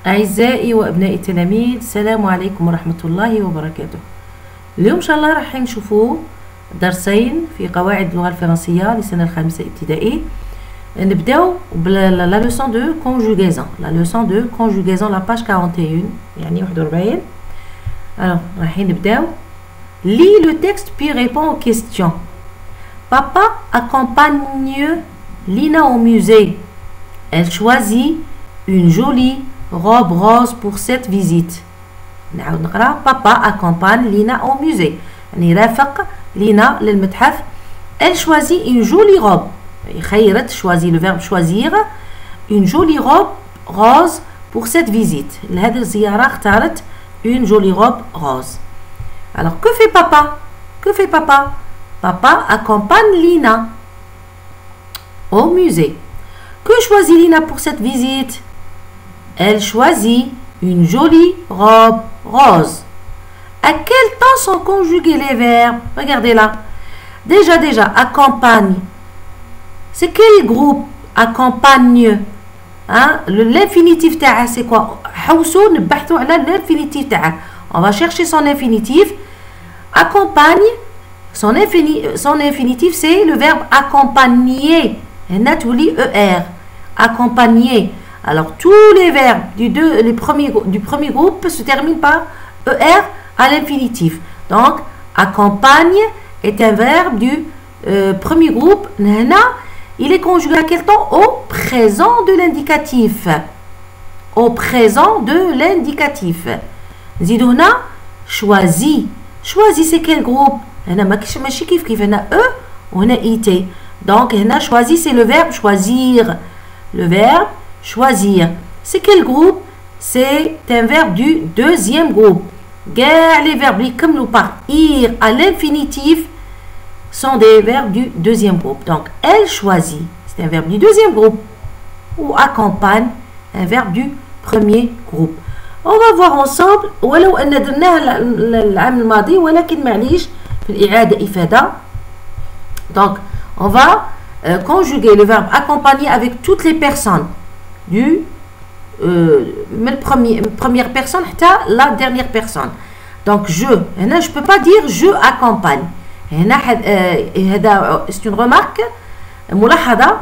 أعزائي وأبنائي التلاميذ، السلام عليكم ورحمة الله وبركاته. اليوم إن شاء الله راح نشوفوا درسين في قواعد اللغة الفرنسية للسنة الخامسة ابتدائي. نبداو بلا لوسون دو كونجوغيزون، لا لوسون دو كونجوغيزون لا باج 41 يعني 41. Alors راح نبداو. Lis le texte puis réponds aux questions. Papa accompagne Lina au musée. Elle choisit une jolie robe rose pour cette visite. نعاود نقرا. Papa accompagne Lina au musée. يعني رافق لينا للمتحف. Elle choisit une jolie robe. خيرت choisit le verbe choisir. Une jolie robe rose pour cette visite. لهذه الزيارة اختارت une jolie robe rose. Alors que fait papa? Que fait papa? Papa accompagne Lina au musée. Que choisit Lina pour cette visite? Elle choisit une jolie robe rose. À quel temps sont conjugués les verbes? Regardez là. Déjà, accompagne. C'est quel groupe? Accompagne. Hein? L'infinitif تاعها c'est quoi? حوسوا نبحثوا على l'infinitif تاعها. On va chercher son infinitif. Accompagne. Son infinitif c'est le verbe accompagner. هنا تولي ER. Accompagner. Alors tous les verbes du premier groupe se terminent par ER à l'infinitif. Donc accompagne est un verbe du premier groupe. هنا il est conjugué à quel temps? Au présent de l'indicatif. Au présent de l'indicatif. نزيدو هنا choisi. Choisi c'est quel groupe? هنا ماشي كيف هنا E وهنا IT. Donc هنا choisi c'est le verbe choisir. Le verbe choisir. C'est quel groupe? C'est un verbe du deuxième groupe. Les verbes comme nous par ir à l'infinitif sont des verbes du deuxième groupe. Donc elle choisit, c'est un verbe du deuxième groupe. Ou accompagne, un verbe du premier groupe. On va voir ensemble. ولو أن درناها العام الماضي ولكن معليش في الإعادة إفادة. Donc on va conjuguer le verbe accompagner avec toutes les personnes du première personne حتى la dernière personne. Donc je peux pas dire je accompagne. C'est une remarque ملاحظة.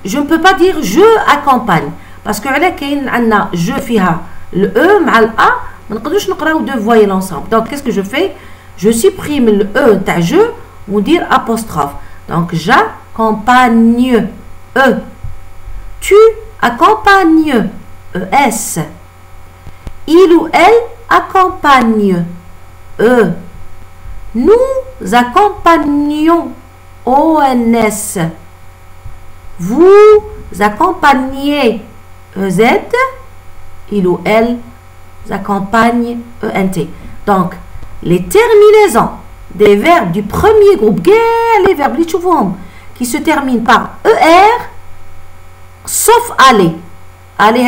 Je ne peux pas dire je accompagne parce que على كاين عندنا je فيها le e مع ال a ما نقدروش نقراو deux voyelles ensemble. Donc qu'est-ce que je fais? Je supprime le e تاع je وندير apostrophe. Donc j'accompagne e. Tu accompagnes es. Il ou elle accompagne e. Nous accompagnons ONS. Vous accompagnez EZ. Il ou elle accompagne ENT. Donc, les terminaisons des verbes du premier groupe, les verbes qui se terminent par ER, sauf aller. Aller,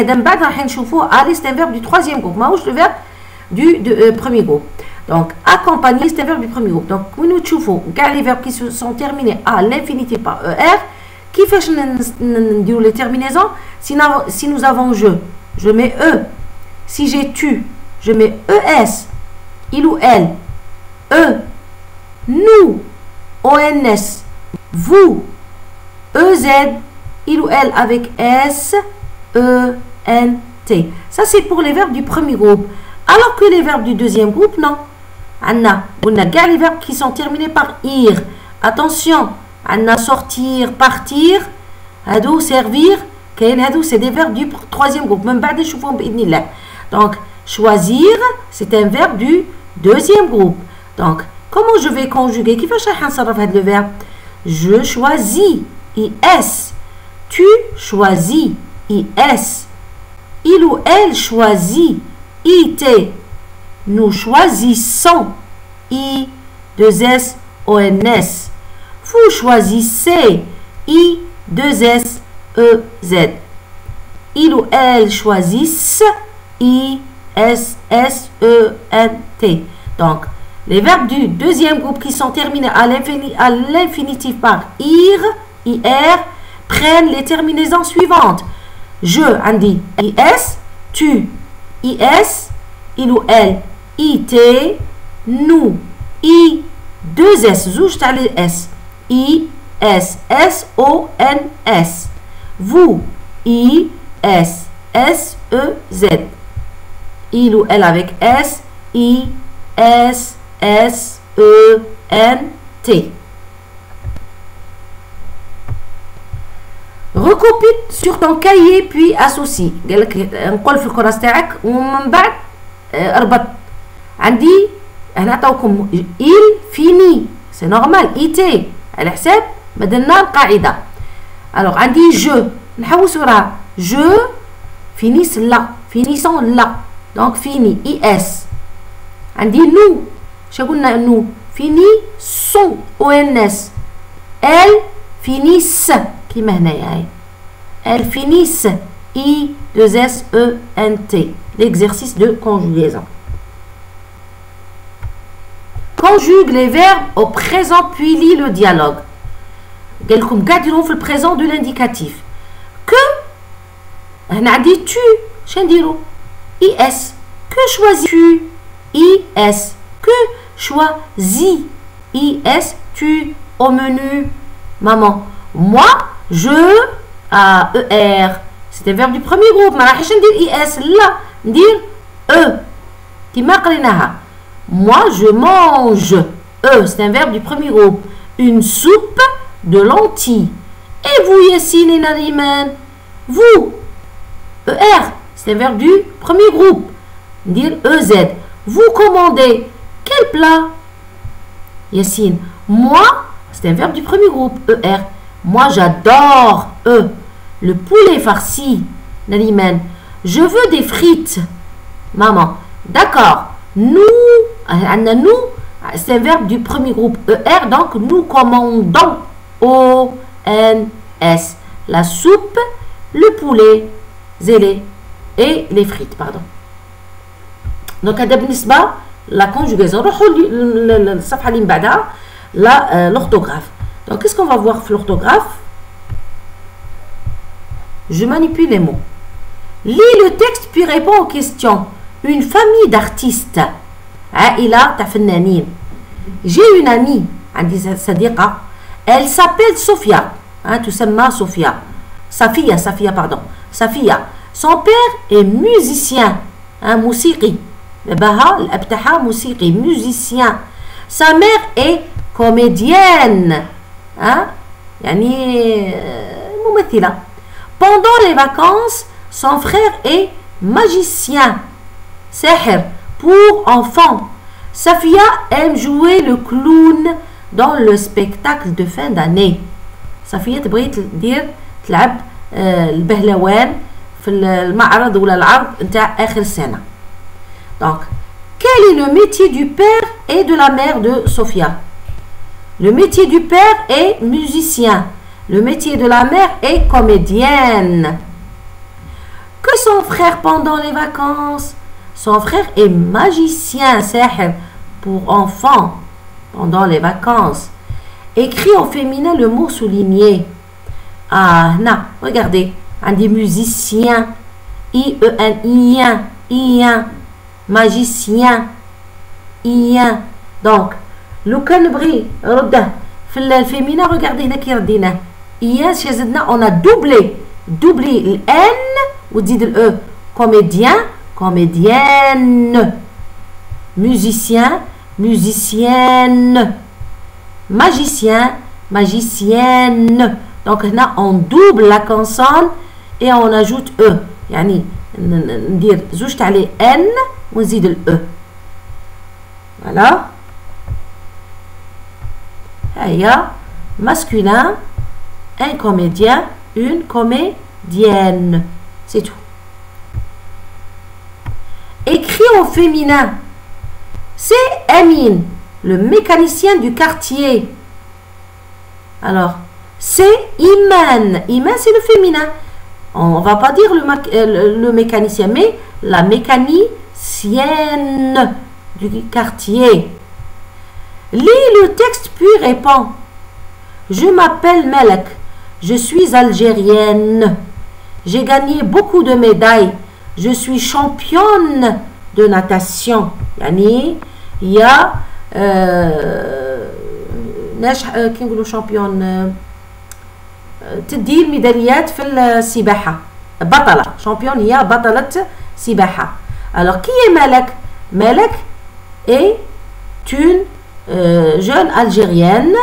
c'est un verbe du troisième groupe. C'est le verbe du premier groupe. Donc, accompagner, c'est un verbe du premier groupe. Donc, les verbes qui sont terminés à l'infinitif par ER, qui fait les terminaisons? Si nous avons je mets E. Si j'ai tu, je mets ES. Il ou elle. E. Nous. ONS. Vous. EZ. Il ou elle avec S. ENT. Ça, c'est pour les verbes du premier groupe. Alors que les verbes du deuxième groupe, non. On a les verbes qui sont terminés par ir. Attention. On a sortir, partir. Hadou, servir. C'est des verbes du troisième groupe. Même بعد نشوفهم بإذن الله. Donc, choisir, c'est un verbe du deuxième groupe. Donc, comment je vais conjuguer? كيفاش راح نصرف هذا le verbe? Je choisis. IS. Tu choisis. IS. Il ou elle choisit. IT. Nous choisissons. I. 2S. ONS. Vous choisissez. I. 2S. EZ. Il ou elle choisissent. I. S. S. E. N. T. Donc, les verbes du deuxième groupe qui sont terminés à l'infinitif par ir, IR, prennent les terminaisons suivantes. Je, Andy, IS, tu, IS, il ou elle, IT, nous, I, 2S, زوج تاع les S, I, S, S, O, N, S, vous, I, S, S, E, Z, il ou elle avec S, I, S, S, E, N, T. Recopie sur ton cahier puis associe. قال لك نقول في الكراس تاعك ومن بعد اربط. عندي هنا عطاوكم il fini سي نورمال ايتي على حساب ما درنا القاعده. الوغ عندي جو نحوس وراها جو فينيس لا فينيسون لا دونك فيني اي اس. عندي نو شا قلنا نو فيني سون او ان اس. ال فينيس كيما هنايا هاي elles finissent I, 2S, E, N, T. L'exercice de conjugaison. Conjugue les verbes au présent puis lis le dialogue. قالكم قاعد يديروا في البريزون دو l'indicatif. Que هنا عندي tu شنديرو IS. Que choisis-tu IS. Que choisis IS. Tu au menu maman. Moi je ER. C'est un verbe du premier groupe. ما راحش ندير IS لا ندير E كيما قريناها. Moi je mange. E c'est un verbe du premier groupe. Une soupe de lentilles. Et vous Yassine et Nariman, vous ER c'est un verbe du premier groupe. Dire EZ. Vous commandez quel plat Yassine. Moi c'est un verbe du premier groupe. ER. Moi j'adore le poulet farci. Nariman. Je veux des frites. Maman. D'accord. Nous, nous, c'est un verbe du premier groupe ER, donc nous commandons O-N-S. La soupe, le poulet, zélé et les frites, pardon. Donc, هذا بالنسبة la conjugaison. نروحوا للصفحة اللي من بعدها l'orthographe. Donc, qu'est-ce qu'on va voir في l'orthographe? Je manipule les mots. Lis le texte puis réponds aux questions. Une famille d'artistes. عائلة تاع فنانين. J'ai une amie عندي صديقة. Elle s'appelle Sophia. تسمى Sophia. Safia pardon. Safia. Son père est musicien. موسيقي. باباها الأب تاعها موسيقي musicien. Sa mère est comédienne. يعني ممثلة. Pendant les vacances, son frère est magicien. Seher pour enfants. Safia aime jouer le clown dans le spectacle de fin d'année. Safia تبغي تدير تلعب البهلوان في المعرض ولا العرض نتاع آخر السنة. Donc, quel est le métier du père et de la mère de Sofia? Le métier du père est musicien. Le métier de la mère est comédienne. Que son frère pendant les vacances? Son frère est magicien, Seher, pour enfants, pendant les vacances. Écrit au féminin le mot souligné. Non, regardez, un des musiciens, I-E-N-I-N, magicien, I-N. Donc, لو كان نبغي رده في الفيمينا regardez هنا كي رديناه. I-N شزدنا on a doublé الN وتزيد الE. Comédien, comédienne, musicien, musicienne, magicien, magicienne. Donc là on double la consonne et on ajoute E. يعني ندير زوج تاع لي N ونزيد ال E. Voilà. هيا masculin, un comédien, une comédienne. C'est tout. Écrit au féminin. C'est Amin, le mécanicien du quartier. Alors, c'est Iman. Iman, c'est le féminin. On va pas dire le mécanicien, mais la mécanicienne du quartier. Lis le texte puis réponds. Je m'appelle Melek. Je suis algérienne. J'ai gagné beaucoup de médailles je suis championne de natation. يعني هي ناجح كي نقولوا شامبيون تدي الميداليات في السباحة. بطلة شامبيون هي بطلة سباحة. alors qui est Malak? Malak est une jeune algérienne,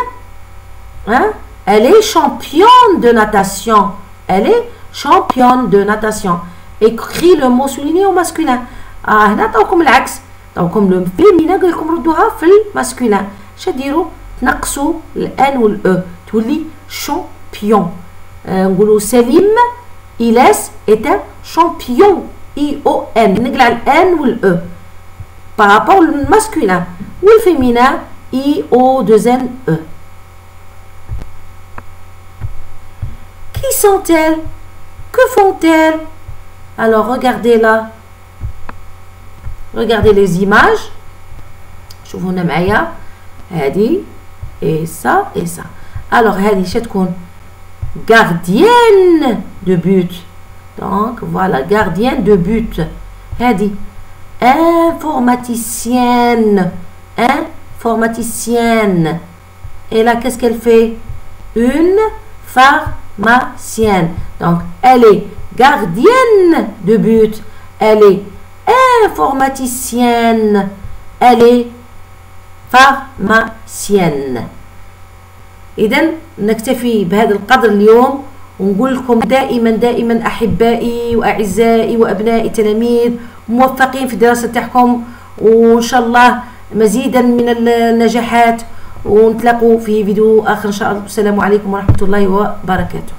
hein? Elle est championne de natation. Elle est championne de natation. Écrit le mot souligné au masculin. هنا طاوكم العكس، طاوكم لو فيمينا قال لكم ردوها في الماسكولين. شديروا تنقصوا الان والاو تولي شامبيون. نقولوا سليم إيلاس est un champion ION. نقلع الان والاو بارابور للماسكولين والفيمينا IO2NE. Qui sont-elles? Que font-elles? Alors regardez là. Regardez les images. شوفوا هنا معايا هذه et ça et ça. Alors هذه شتكون gardienne de but. Donc voilà, gardienne de but. هذه informaticienne. Informaticienne. Et là qu'est-ce qu'elle fait? Une pharmacienne. Donc elle est gardienne de but. Elle est informaticienne. Elle est pharmacienne. إذن نكتفي بهذا القدر اليوم، ونقول لكم دائما أحبائي وأعزائي وأبنائي التلاميذ موفقين في الدراسة تاعكم، وإن شاء الله مزيدا من النجاحات، ونتلاقوا في فيديو آخر إن شاء الله. السلام عليكم ورحمة الله وبركاته.